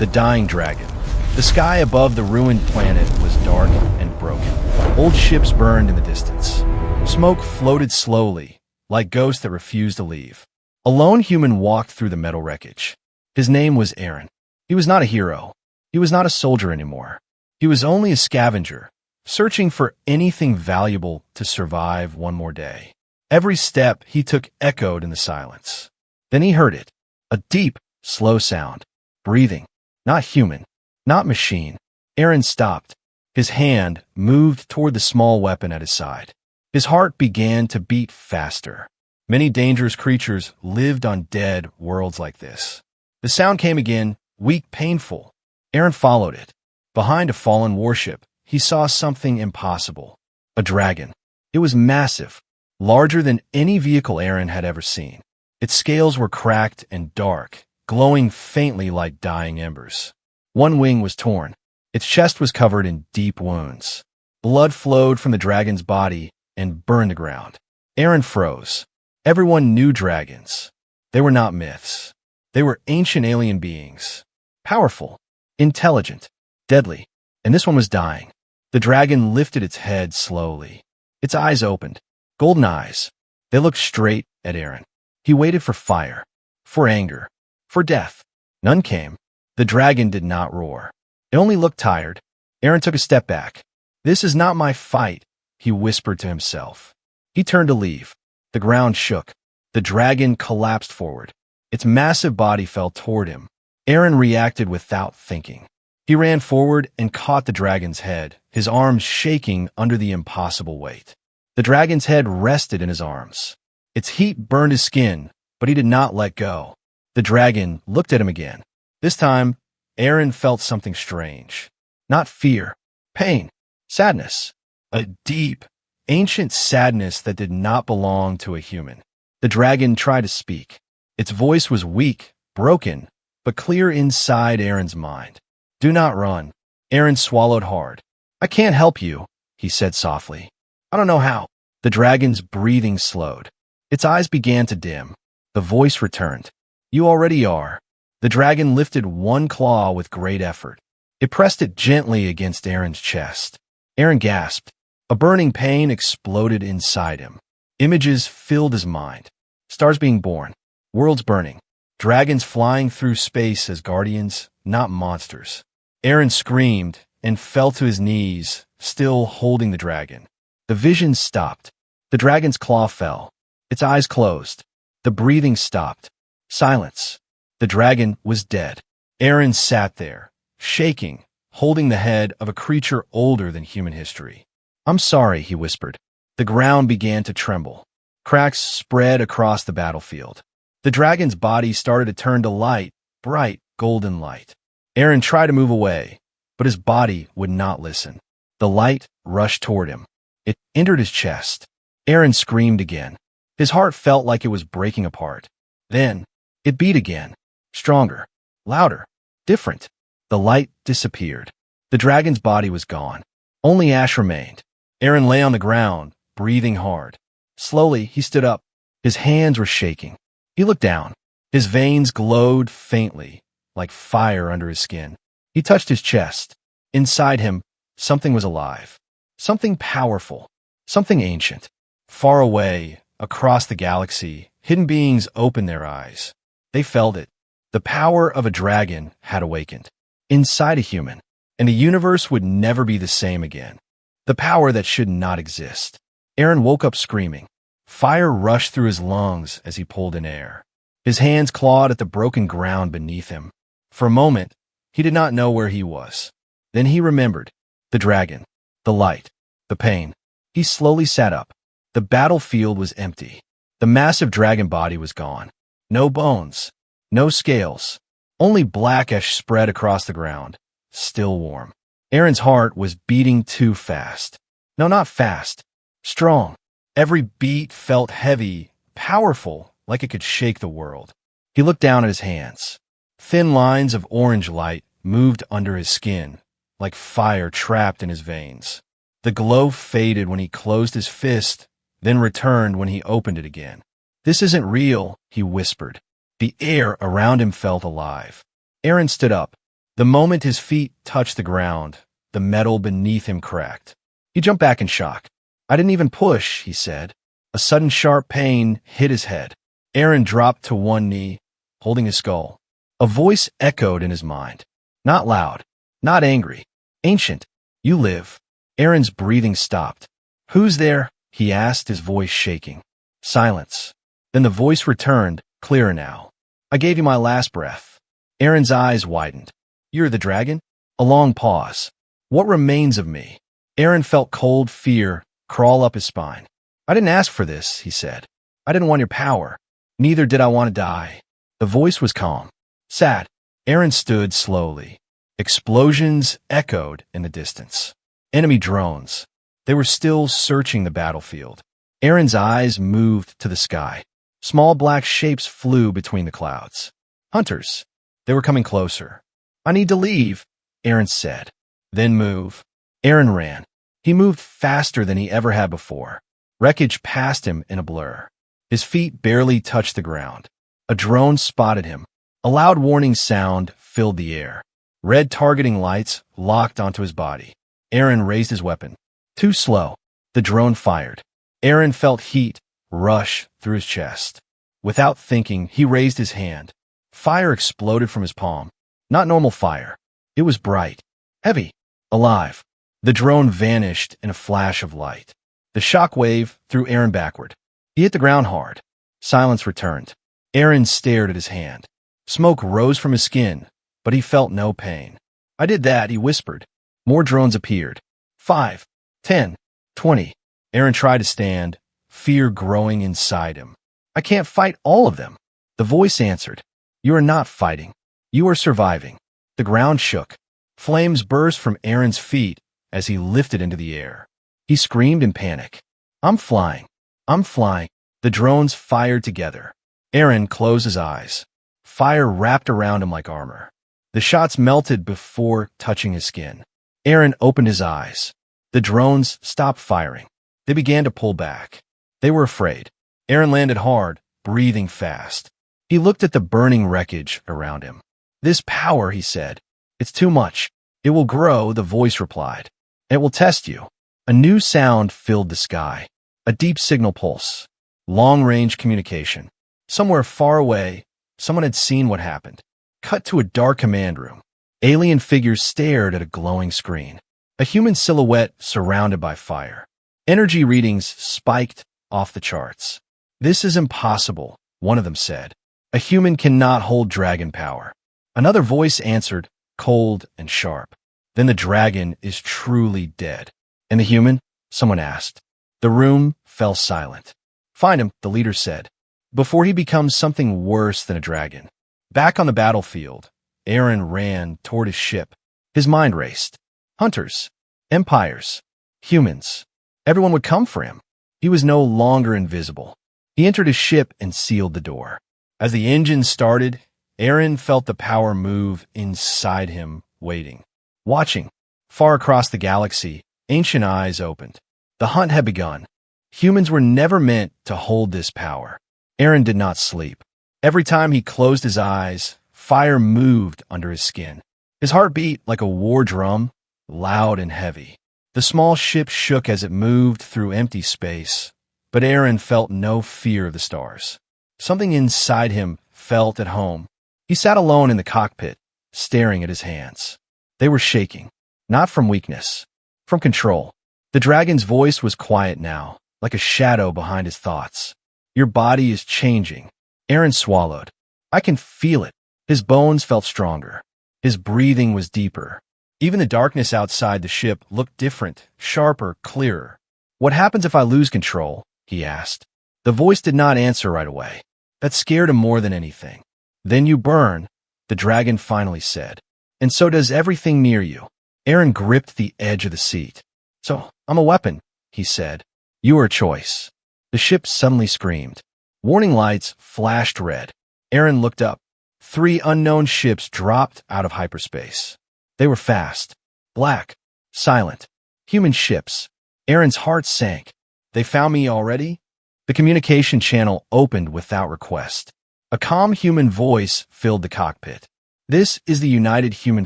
The dying dragon. The sky above the ruined planet was dark and broken. Old ships burned in the distance. Smoke floated slowly, like ghosts that refused to leave. A lone human walked through the metal wreckage. His name was Aaron. He was not a hero. He was not a soldier anymore. He was only a scavenger, searching for anything valuable to survive one more day. Every step he took echoed in the silence. Then he heard it, a deep, slow sound. Breathing. Not human. Not machine. Aaron stopped. His hand moved toward the small weapon at his side. His heart began to beat faster. Many dangerous creatures lived on dead worlds like this. The sound came again, weak, painful. Aaron followed it. Behind a fallen warship, he saw something impossible. A dragon. It was massive, larger than any vehicle Aaron had ever seen. Its scales were cracked and dark, glowing faintly like dying embers. One wing was torn. Its chest was covered in deep wounds. Blood flowed from the dragon's body and burned the ground. Aaron froze. Everyone knew dragons. They were not myths. They were ancient alien beings. Powerful, intelligent, deadly. And this one was dying. The dragon lifted its head slowly. Its eyes opened. Golden eyes. They looked straight at Aaron. He waited for fire, for anger, for death. None came. The dragon did not roar. It only looked tired. Aaron took a step back. "This is not my fight," he whispered to himself. He turned to leave. The ground shook. The dragon collapsed forward. Its massive body fell toward him. Aaron reacted without thinking. He ran forward and caught the dragon's head, his arms shaking under the impossible weight. The dragon's head rested in his arms. Its heat burned his skin, but he did not let go. The dragon looked at him again. This time, Aaron felt something strange. Not fear, pain, sadness. A deep, ancient sadness that did not belong to a human. The dragon tried to speak. Its voice was weak, broken, but clear inside Aaron's mind. "Do not run." Aaron swallowed hard. "I can't help you," he said softly. "I don't know how." The dragon's breathing slowed. Its eyes began to dim. The voice returned. "You already are." The dragon lifted one claw with great effort. It pressed it gently against Aaron's chest. Aaron gasped. A burning pain exploded inside him. Images filled his mind. Stars being born. Worlds burning. Dragons flying through space as guardians, not monsters. Aaron screamed and fell to his knees, still holding the dragon. The vision stopped. The dragon's claw fell. Its eyes closed. The breathing stopped. Silence. The dragon was dead. Aaron sat there, shaking, holding the head of a creature older than human history. "I'm sorry," he whispered. The ground began to tremble. Cracks spread across the battlefield. The dragon's body started to turn to light, bright, golden light. Aaron tried to move away, but his body would not listen. The light rushed toward him. It entered his chest. Aaron screamed again. His heart felt like it was breaking apart. Then, it beat again. Stronger, louder, different. The light disappeared. The dragon's body was gone. Only ash remained. Aaron lay on the ground, breathing hard. Slowly, he stood up. His hands were shaking. He looked down. His veins glowed faintly, like fire under his skin. He touched his chest. Inside him, something was alive. Something powerful. Something ancient. Far away, across the galaxy, hidden beings opened their eyes. They felt it. The power of a dragon had awakened. Inside a human. And the universe would never be the same again. The power that should not exist. Aaron woke up screaming. Fire rushed through his lungs as he pulled in air. His hands clawed at the broken ground beneath him. For a moment, he did not know where he was. Then he remembered. The dragon. The light. The pain. He slowly sat up. The battlefield was empty. The massive dragon body was gone. No bones. No scales. Only black ash spread across the ground. Still warm. Aaron's heart was beating too fast. No, not fast. Strong. Every beat felt heavy, powerful, like it could shake the world. He looked down at his hands. Thin lines of orange light moved under his skin, like fire trapped in his veins. The glow faded when he closed his fist, then returned when he opened it again. "This isn't real," he whispered. The air around him felt alive. Aaron stood up. The moment his feet touched the ground, the metal beneath him cracked. He jumped back in shock. "I didn't even push," he said. A sudden sharp pain hit his head. Aaron dropped to one knee, holding his skull. A voice echoed in his mind. Not loud, not angry. Ancient, you live. Aaron's breathing stopped. "Who's there?" he asked, his voice shaking. Silence. Then the voice returned, clearer now. "I gave you my last breath." Aaron's eyes widened. "You're the dragon?" A long pause. "What remains of me?" Aaron felt cold fear crawl up his spine. "I didn't ask for this," he said. "I didn't want your power. Neither did I want to die." The voice was calm. Sad. Aaron stood slowly. Explosions echoed in the distance. Enemy drones. They were still searching the battlefield. Aaron's eyes moved to the sky. Small black shapes flew between the clouds. Hunters. They were coming closer. "I need to leave," Aaron said. "Then move." Aaron ran. He moved faster than he ever had before. Wreckage passed him in a blur. His feet barely touched the ground. A drone spotted him. A loud warning sound filled the air. Red targeting lights locked onto his body. Aaron raised his weapon. Too slow. The drone fired. Aaron felt heat rush through his chest. Without thinking, he raised his hand. Fire exploded from his palm. Not normal fire. It was bright, heavy, alive. The drone vanished in a flash of light. The shock wave threw Aaron backward. He hit the ground hard. Silence returned. Aaron stared at his hand. Smoke rose from his skin, but he felt no pain. "I did that," he whispered. More drones appeared. 5, 10, 20. Aaron tried to stand, fear growing inside him. "I can't fight all of them." The voice answered. "You are not fighting. You are surviving." The ground shook. Flames burst from Aaron's feet as he lifted into the air. He screamed in panic. "I'm flying. I'm flying." The drones fired together. Aaron closed his eyes. Fire wrapped around him like armor. The shots melted before touching his skin. Aaron opened his eyes. The drones stopped firing. They began to pull back. They were afraid. Aaron landed hard, breathing fast. He looked at the burning wreckage around him. "This power," he said. "It's too much." "It will grow," the voice replied. "It will test you." A new sound filled the sky. A deep signal pulse. Long-range communication. Somewhere far away, someone had seen what happened. Cut to a dark command room. Alien figures stared at a glowing screen. A human silhouette surrounded by fire. Energy readings spiked off the charts. "This is impossible," one of them said. "A human cannot hold dragon power." Another voice answered, cold and sharp. "Then the dragon is truly dead." "And the human?" someone asked. The room fell silent. "Find him," the leader said, "before he becomes something worse than a dragon." Back on the battlefield, Aaron ran toward his ship. His mind raced. Hunters, empires, humans. Everyone would come for him. He was no longer invisible. He entered his ship and sealed the door. As the engine started, Aaron felt the power move inside him, waiting. Watching. Far across the galaxy, ancient eyes opened. The hunt had begun. Humans were never meant to hold this power. Aaron did not sleep. Every time he closed his eyes, fire moved under his skin. His heart beat like a war drum, loud and heavy. The small ship shook as it moved through empty space, but Aaron felt no fear of the stars. Something inside him felt at home. He sat alone in the cockpit, staring at his hands. They were shaking, not from weakness, from control. The dragon's voice was quiet now, like a shadow behind his thoughts. "Your body is changing." Aaron swallowed. "I can feel it." His bones felt stronger. His breathing was deeper. Even the darkness outside the ship looked different, sharper, clearer. "What happens if I lose control?" he asked. The voice did not answer right away. That scared him more than anything. "Then you burn," the dragon finally said. "And so does everything near you." Aaron gripped the edge of the seat. "So, I'm a weapon," he said. "You are a choice." The ship suddenly screamed. Warning lights flashed red. Aaron looked up. 3 unknown ships dropped out of hyperspace. They were fast, black, silent. Human ships. Aaron's heart sank. "They found me already?" The communication channel opened without request. A calm human voice filled the cockpit. This is the United Human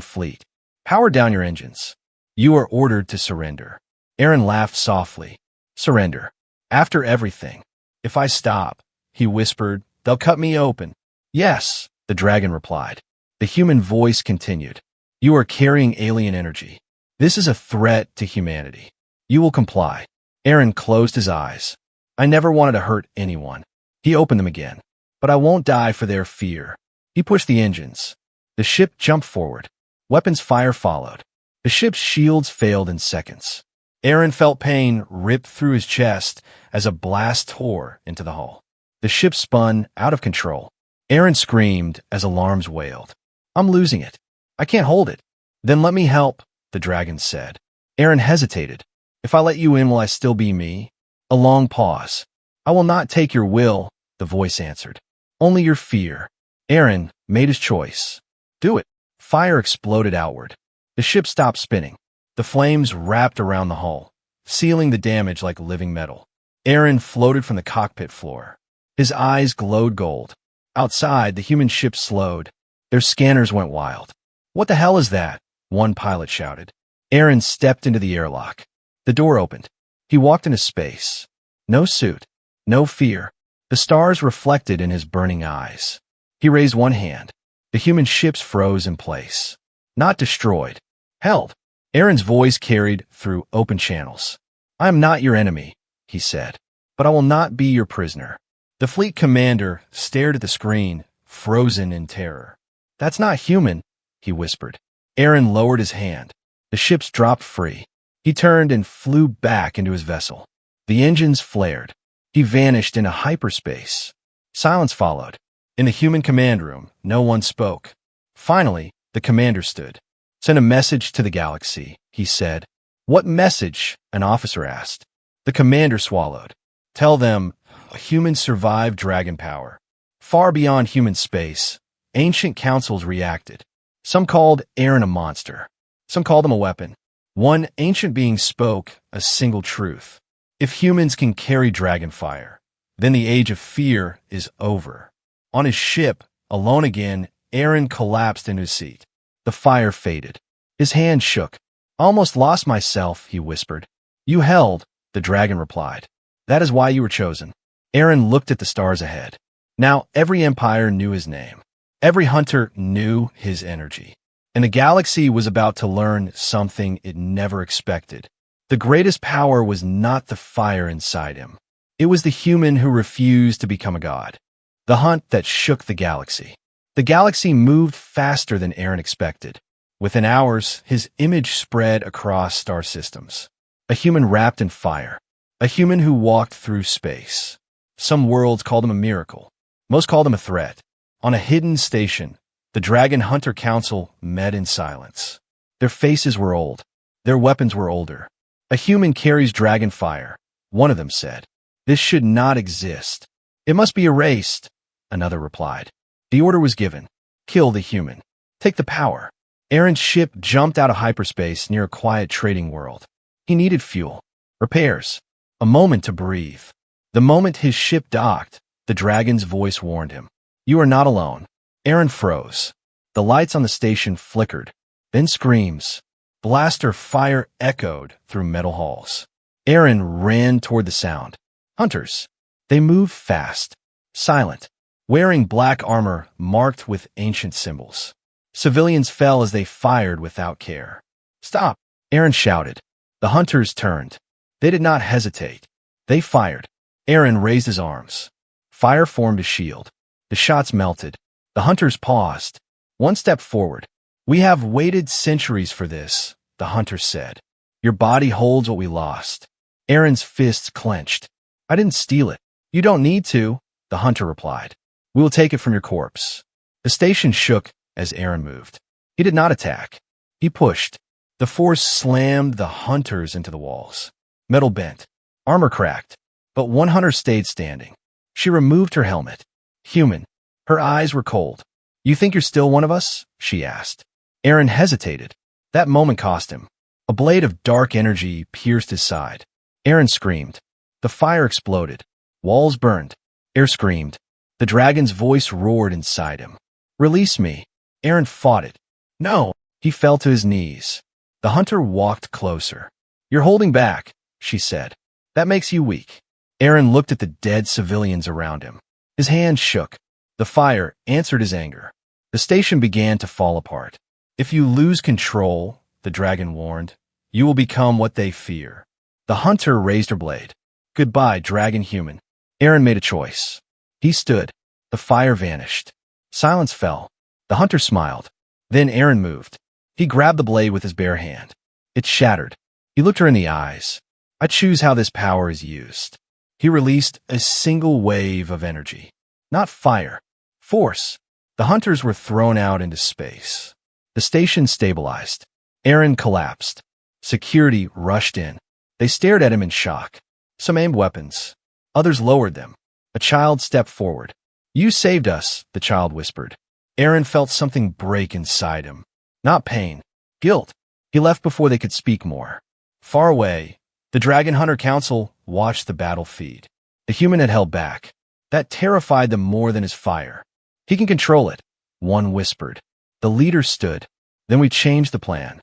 Fleet. Power down your engines. You are ordered to surrender. Aaron laughed softly. Surrender. After everything. If I stop, he whispered, they'll cut me open. Yes, the dragon replied. The human voice continued. You are carrying alien energy. This is a threat to humanity. You will comply. Aaron closed his eyes. I never wanted to hurt anyone. He opened them again. But I won't die for their fear. He pushed the engines. The ship jumped forward. Weapons fire followed. The ship's shields failed in seconds. Aaron felt pain rip through his chest as a blast tore into the hull. The ship spun out of control. Aaron screamed as alarms wailed. I'm losing it. I can't hold it. Then let me help, the dragon said. Aaron hesitated. If I let you in, will I still be me? A long pause. I will not take your will, the voice answered. Only your fear. Aaron made his choice. Do it. Fire exploded outward. The ship stopped spinning. The flames wrapped around the hull, sealing the damage like living metal. Aaron floated from the cockpit floor. His eyes glowed gold. Outside, the human ship slowed. Their scanners went wild. What the hell is that? One pilot shouted. Aaron stepped into the airlock. The door opened. He walked into space. No suit. No fear. The stars reflected in his burning eyes. He raised one hand. The human ships froze in place. Not destroyed. Held. Aaron's voice carried through open channels. I am not your enemy, he said, but I will not be your prisoner. The fleet commander stared at the screen, frozen in terror. That's not human, he whispered. Aaron lowered his hand. The ships dropped free. He turned and flew back into his vessel. The engines flared. He vanished into hyperspace. Silence followed. In the human command room, no one spoke. Finally, the commander stood. Send a message to the galaxy, he said. What message? An officer asked. The commander swallowed. Tell them, humans survived dragon power. Far beyond human space, ancient councils reacted. Some called Aaron a monster. Some called him a weapon. One ancient being spoke a single truth. If humans can carry dragon fire, then the age of fear is over. On his ship, alone again, Aaron collapsed into his seat. The fire faded. His hand shook. Almost lost myself, he whispered. You held, the dragon replied. That is why you were chosen. Aaron looked at the stars ahead. Now every empire knew his name. Every hunter knew his energy. And the galaxy was about to learn something it never expected. The greatest power was not the fire inside him. It was the human who refused to become a god. The hunt that shook the galaxy. The galaxy moved faster than Aaron expected. Within hours, his image spread across star systems. A human wrapped in fire. A human who walked through space. Some worlds called him a miracle. Most called him a threat. On a hidden station, the Dragon Hunter Council met in silence. Their faces were old. Their weapons were older. A human carries dragon fire, one of them said. This should not exist. It must be erased, another replied. The order was given. Kill the human. Take the power. Aaron's ship jumped out of hyperspace near a quiet trading world. He needed fuel. Repairs. A moment to breathe. The moment his ship docked, the dragon's voice warned him. You are not alone. Aaron froze. The lights on the station flickered. Then screams. Blaster fire echoed through metal halls. Aaron ran toward the sound. Hunters. They moved fast. Silent. Wearing black armor marked with ancient symbols. Civilians fell as they fired without care. Stop! Aaron shouted. The hunters turned. They did not hesitate. They fired. Aaron raised his arms. Fire formed a shield. The shots melted. The hunters paused. One step forward. We have waited centuries for this, the hunter said. Your body holds what we lost. Aaron's fists clenched. I didn't steal it. You don't need to, the hunter replied. We will take it from your corpse. The station shook as Aaron moved. He did not attack. He pushed. The force slammed the hunters into the walls. Metal bent. Armor cracked. But one hunter stayed standing. She removed her helmet. Human. Her eyes were cold. You think you're still one of us? She asked. Aaron hesitated. That moment cost him. A blade of dark energy pierced his side. Aaron screamed. The fire exploded. Walls burned. Aaron screamed. The dragon's voice roared inside him. Release me. Aaron fought it. No. He fell to his knees. The hunter walked closer. You're holding back, she said. That makes you weak. Aaron looked at the dead civilians around him. His hand shook. The fire answered his anger. The station began to fall apart. If you lose control, the dragon warned, you will become what they fear. The hunter raised her blade. Goodbye, dragon human. Aaron made a choice. He stood. The fire vanished. Silence fell. The hunter smiled. Then Aaron moved. He grabbed the blade with his bare hand. It shattered. He looked her in the eyes. I choose how this power is used. He released a single wave of energy. Not fire. Force. The hunters were thrown out into space. The station stabilized. Aaron collapsed. Security rushed in. They stared at him in shock. Some aimed weapons. Others lowered them. A child stepped forward. You saved us, the child whispered. Aaron felt something break inside him. Not pain. Guilt. He left before they could speak more. Far away, the Dragon Hunter Council watched the battle feed. The human had held back. That terrified them more than his fire. He can control it, one whispered. The leader stood. Then we changed the plan.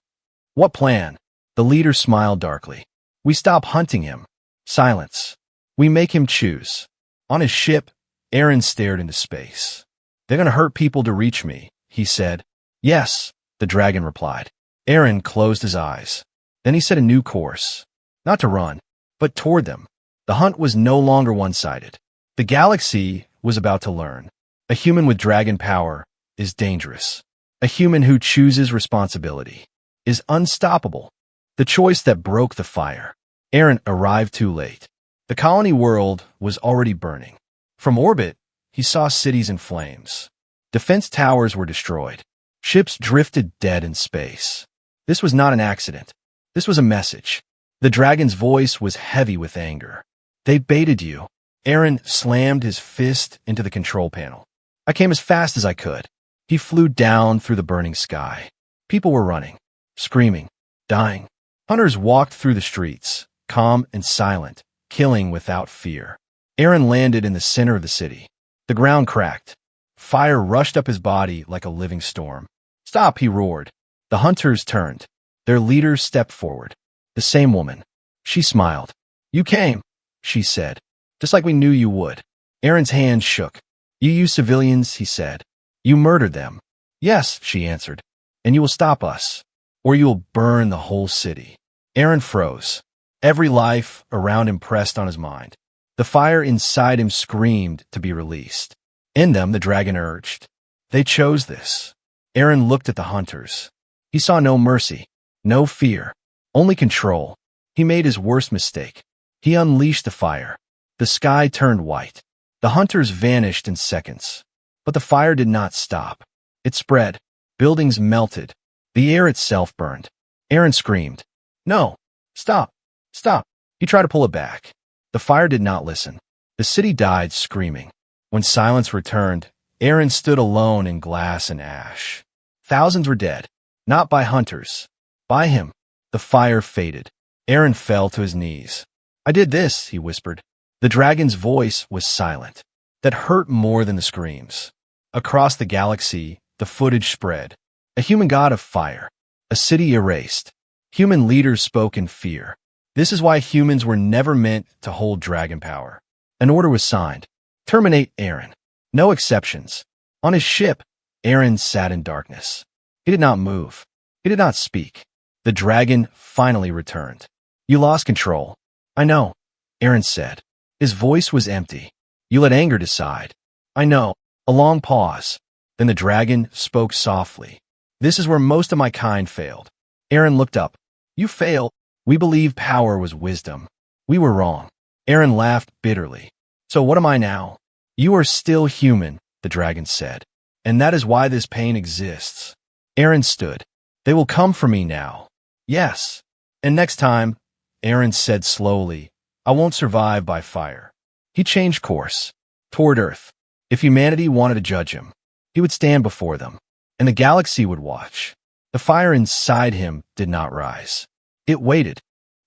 What plan? The leader smiled darkly. We stop hunting him. Silence. We make him choose. On his ship, Aaron stared into space. They're going to hurt people to reach me, he said. Yes, the dragon replied. Aaron closed his eyes. Then he set a new course. Not to run, but toward them. The hunt was no longer one-sided. The galaxy was about to learn. A human with dragon power is dangerous. A human who chooses responsibility is unstoppable. The choice that broke the fire. Aaron arrived too late. The colony world was already burning. From orbit, he saw cities in flames. Defense towers were destroyed. Ships drifted dead in space. This was not an accident. This was a message. The dragon's voice was heavy with anger. They baited you. Aaron slammed his fist into the control panel. I came as fast as I could. He flew down through the burning sky. People were running, screaming, dying. Hunters walked through the streets, calm and silent, killing without fear. Aaron landed in the center of the city. The ground cracked. Fire rushed up his body like a living storm. Stop, he roared. The hunters turned. Their leader stepped forward. The same woman. She smiled. You came, she said, just like we knew you would. Aaron's hand shook. You use civilians, he said. You murdered them. Yes, she answered. And you will stop us, or you will burn the whole city. Aaron froze. Every life around him pressed on his mind. The fire inside him screamed to be released. In them, the dragon urged. They chose this. Aaron looked at the hunters. He saw no mercy, no fear, only control. He made his worst mistake. He unleashed the fire. The sky turned white. The hunters vanished in seconds. But the fire did not stop. It spread. Buildings melted. The air itself burned. Aaron screamed. No! Stop! Stop! He tried to pull it back. The fire did not listen. The city died screaming. When silence returned, Aaron stood alone in glass and ash. Thousands were dead. Not by hunters. By him. The fire faded. Aaron fell to his knees. I did this, he whispered. The dragon's voice was silent. That hurt more than the screams. Across the galaxy, the footage spread. A human god of fire. A city erased. Human leaders spoke in fear. This is why humans were never meant to hold dragon power. An order was signed. Terminate Aaron. No exceptions. On his ship, Aaron sat in darkness. He did not move. He did not speak. The dragon finally returned. You lost control. I know, Aaron said. His voice was empty. You let anger decide. I know. A long pause. Then the dragon spoke softly. This is where most of my kind failed. Aaron looked up. You failed. We believed power was wisdom. We were wrong. Aaron laughed bitterly. So what am I now? You are still human, the dragon said. And that is why this pain exists. Aaron stood. They will come for me now. Yes. And next time, Aaron said slowly, I won't survive by fire. He changed course. Toward Earth. If humanity wanted to judge him, he would stand before them. And the galaxy would watch. The fire inside him did not rise. It waited.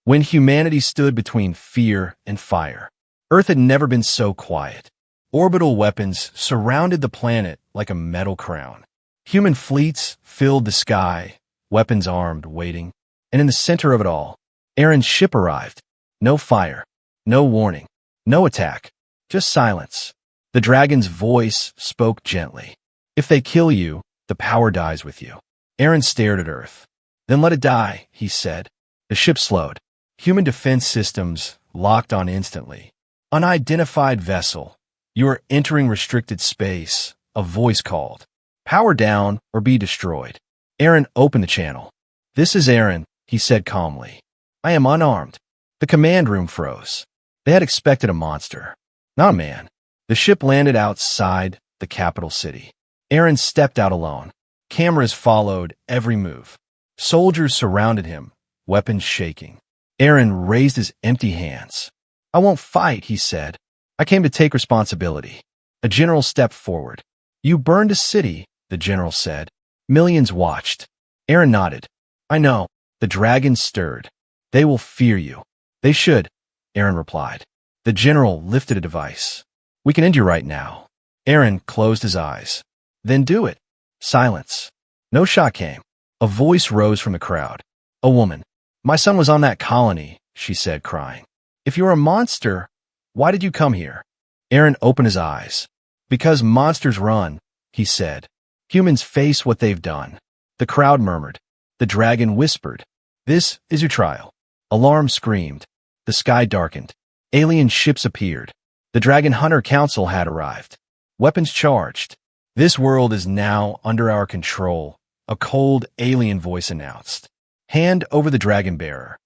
When humanity stood between fear and fire, Earth had never been so quiet. Orbital weapons surrounded the planet like a metal crown. Human fleets filled the sky, weapons armed, waiting. And in the center of it all, Aaron's ship arrived. No fire, no warning, no attack, just silence. The dragon's voice spoke gently. If they kill you, the power dies with you. Aaron stared at Earth. Then let it die, he said. The ship slowed. Human defense systems locked on instantly. Unidentified vessel. You are entering restricted space, a voice called. Power down or be destroyed. Aaron opened the channel. This is Aaron, he said calmly. I am unarmed. The command room froze. They had expected a monster, not a man. The ship landed outside the capital city. Aaron stepped out alone. Cameras followed every move. Soldiers surrounded him, weapons shaking. Aaron raised his empty hands. I won't fight, he said. I came to take responsibility. A general stepped forward. You burned a city, the general said. Millions watched. Aaron nodded. I know. The dragon stirred. They will fear you. They should, Aaron replied. The general lifted a device. We can end you right now. Aaron closed his eyes. Then do it. Silence. No shot came. A voice rose from the crowd. A woman. My son was on that colony, she said, crying. If you're a monster, why did you come here? Aaron opened his eyes. Because monsters run, he said. Humans face what they've done. The crowd murmured. The dragon whispered. This is your trial. Alarm screamed. The sky darkened. Alien ships appeared. The Dragon Hunter Council had arrived. Weapons charged. This world is now under our control, a cold alien voice announced. Hand over the dragon bearer.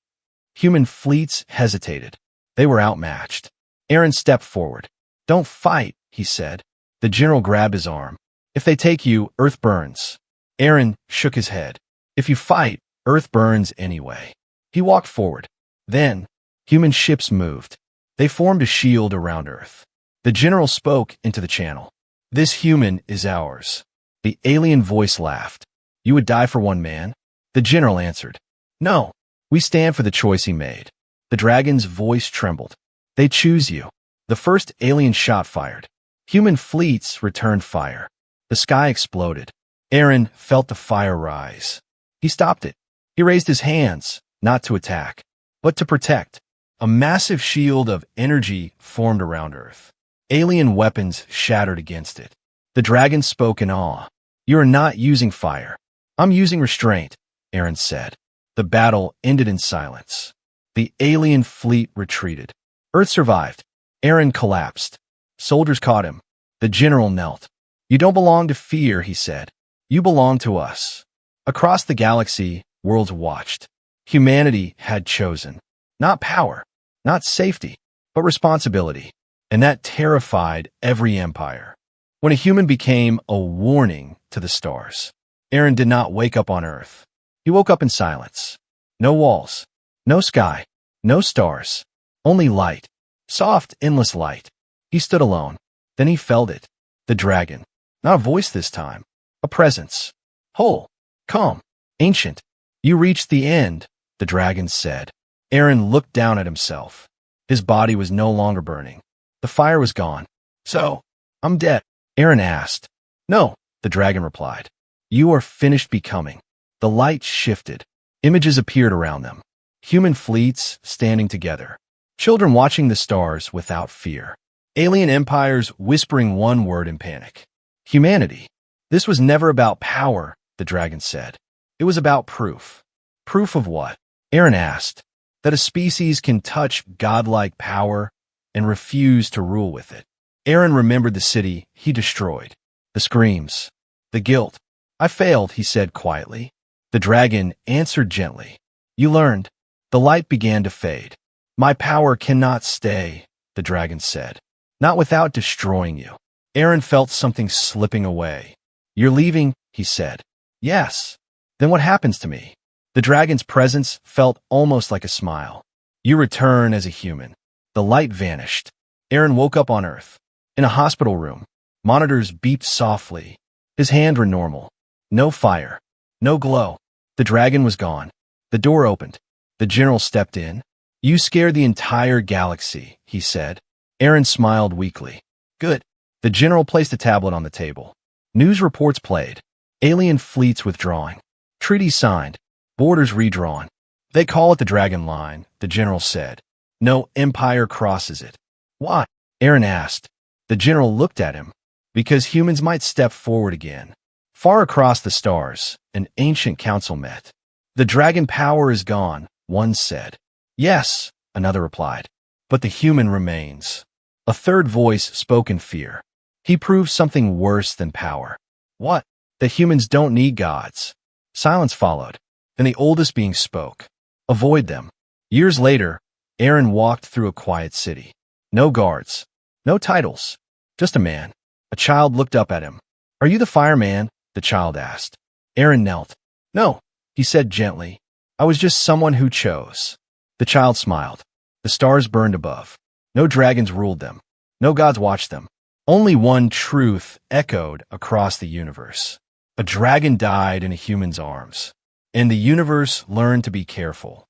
Human fleets hesitated. They were outmatched. Aaron stepped forward. Don't fight, he said. The general grabbed his arm. If they take you, Earth burns. Aaron shook his head. If you fight, Earth burns anyway. He walked forward. Then, human ships moved. They formed a shield around Earth. The general spoke into the channel. This human is ours. The alien voice laughed. You would die for one man? The general answered. No, we stand for the choice he made. The dragon's voice trembled. They choose you. The first alien shot fired. Human fleets returned fire. The sky exploded. Aaron felt the fire rise. He stopped it. He raised his hands, not to attack, but to protect. A massive shield of energy formed around Earth. Alien weapons shattered against it. The dragon spoke in awe. You are not using fire. I'm using restraint, Aaron said. The battle ended in silence. The alien fleet retreated. Earth survived. Aaron collapsed. Soldiers caught him. The general knelt. You don't belong to fear, he said. You belong to us. Across the galaxy, worlds watched. Humanity had chosen. Not power, not safety, but responsibility. And that terrified every empire. When a human became a warning to the stars, Aaron did not wake up on Earth. He woke up in silence. No walls, no sky, no stars, only light, soft, endless light. He stood alone. Then he felt it. The dragon. Not a voice this time. A presence. Whole, calm, ancient. You reached the end, the dragon said. Aaron looked down at himself. His body was no longer burning. The fire was gone. So, I'm dead, Aaron asked. No, the dragon replied. You are finished becoming. The light shifted. Images appeared around them. Human fleets standing together. Children watching the stars without fear. Alien empires whispering one word in panic. Humanity. This was never about power, the dragon said. It was about proof. Proof of what? Aaron asked. That a species can touch godlike power and refuse to rule with it. Aaron remembered the city he destroyed. The screams. The guilt. I failed, he said quietly. The dragon answered gently. You learned. The light began to fade. My power cannot stay, the dragon said. Not without destroying you. Aaron felt something slipping away. You're leaving, he said. Yes. Then what happens to me? The dragon's presence felt almost like a smile. You return as a human. The light vanished. Aaron woke up on Earth. In a hospital room. Monitors beeped softly. His hands were normal. No fire. No glow. The dragon was gone. The door opened. The general stepped in. You scared the entire galaxy, he said. Aaron smiled weakly. Good. The general placed a tablet on the table. News reports played. Alien fleets withdrawing. Treaties signed. Borders redrawn. They call it the Dragon Line, the general said. No empire crosses it. Why? Aaron asked. The general looked at him. Because humans might step forward again. Far across the stars, an ancient council met. The dragon power is gone, one said. Yes, another replied. But the human remains. A third voice spoke in fear. He proved something worse than power. What? That humans don't need gods. Silence followed. Then the oldest being spoke. Avoid them. Years later, Aaron walked through a quiet city. No guards. No titles. Just a man. A child looked up at him. Are you the fireman? The child asked. Aaron knelt. No, he said gently. I was just someone who chose. The child smiled. The stars burned above. No dragons ruled them. No gods watched them. Only one truth echoed across the universe. A dragon died in a human's arms. And the universe learned to be careful.